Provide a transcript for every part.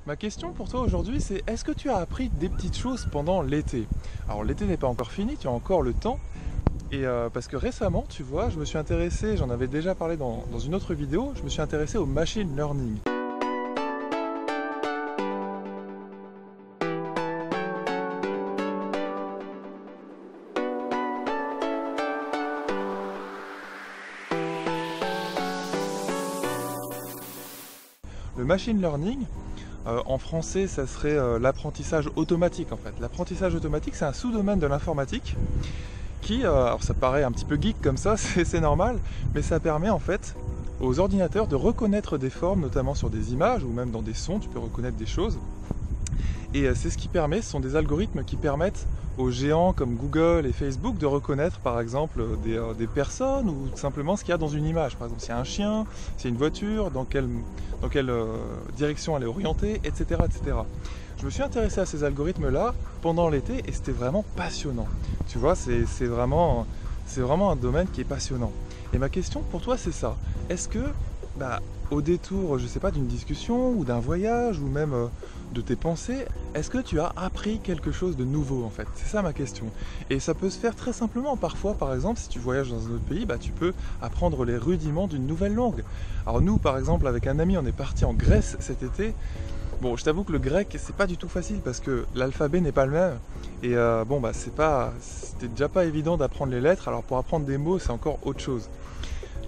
Ma question pour toi aujourd'hui, c'est est-ce que tu as appris des petites choses pendant l'été? Alors l'été n'est pas encore fini, tu as encore le temps. Et parce que récemment, tu vois, je me suis intéressé, j'en avais déjà parlé dans une autre vidéo, je me suis intéressé au machine learning. Le machine learning, en français, ça serait l'apprentissage automatique en fait. L'apprentissage automatique, c'est un sous-domaine de l'informatique qui, alors ça paraît un petit peu geek comme ça, c'est normal, mais ça permet en fait aux ordinateurs de reconnaître des formes, notamment sur des images ou même dans des sons, tu peux reconnaître des choses. Et c'est ce qui permet, ce sont des algorithmes qui permettent aux géants comme Google et Facebook de reconnaître par exemple des personnes ou simplement ce qu'il y a dans une image. Par exemple, s'il y a un chien, s'il y a une voiture, dans quelle direction elle est orientée, etc., etc. Je me suis intéressé à ces algorithmes-là pendant l'été et c'était vraiment passionnant. Tu vois, c'est vraiment un domaine qui est passionnant. Et ma question pour toi, c'est ça. Est-ce que, au détour, je sais pas, d'une discussion ou d'un voyage ou même de tes pensées, est-ce que tu as appris quelque chose de nouveau en fait? C'est ça ma question. Et ça peut se faire très simplement. Parfois, par exemple, si tu voyages dans un autre pays, tu peux apprendre les rudiments d'une nouvelle langue. Alors nous, par exemple, avec un ami, on est parti en Grèce cet été. Bon, je t'avoue que le grec, c'est pas du tout facile parce que l'alphabet n'est pas le même. Et c'était déjà pas évident d'apprendre les lettres. Alors pour apprendre des mots, c'est encore autre chose.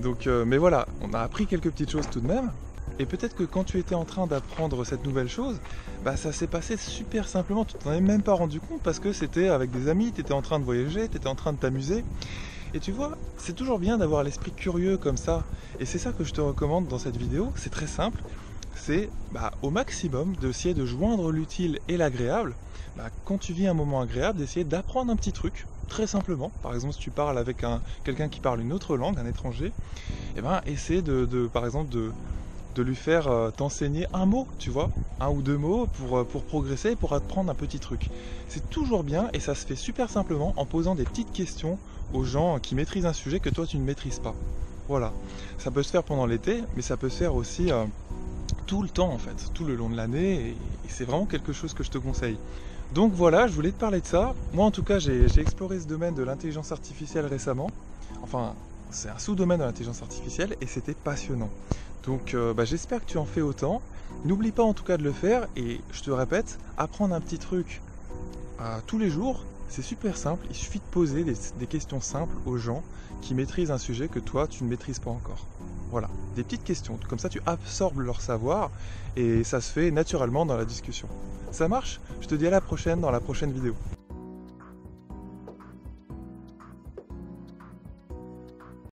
Donc, mais voilà, on a appris quelques petites choses tout de même. Et peut-être que quand tu étais en train d'apprendre cette nouvelle chose, ça s'est passé super simplement, tu t'en es même pas rendu compte parce que c'était avec des amis, tu étais en train de voyager, tu étais en train de t'amuser. Et tu vois, c'est toujours bien d'avoir l'esprit curieux comme ça. Et c'est ça que je te recommande dans cette vidéo, c'est très simple. C'est au maximum d'essayer de joindre l'utile et l'agréable. Quand tu vis un moment agréable, d'essayer d'apprendre un petit truc, très simplement. Par exemple, si tu parles avec quelqu'un qui parle une autre langue, un étranger, essaie par exemple de lui faire t'enseigner un mot, tu vois, un ou deux mots pour progresser, pour apprendre un petit truc. C'est toujours bien et ça se fait super simplement en posant des petites questions aux gens qui maîtrisent un sujet que toi tu ne maîtrises pas. Voilà, ça peut se faire pendant l'été, mais ça peut se faire aussi tout le temps en fait, tout le long de l'année et c'est vraiment quelque chose que je te conseille. Donc voilà, je voulais te parler de ça. Moi en tout cas, j'ai exploré ce domaine de l'intelligence artificielle récemment. Enfin, c'est un sous-domaine de l'intelligence artificielle et c'était passionnant. Donc j'espère que tu en fais autant. N'oublie pas en tout cas de le faire et je te répète, apprendre un petit truc tous les jours, c'est super simple. Il suffit de poser des questions simples aux gens qui maîtrisent un sujet que toi tu ne maîtrises pas encore. Voilà, des petites questions, comme ça tu absorbes leur savoir et ça se fait naturellement dans la discussion. Ça marche? Je te dis à la prochaine dans la prochaine vidéo.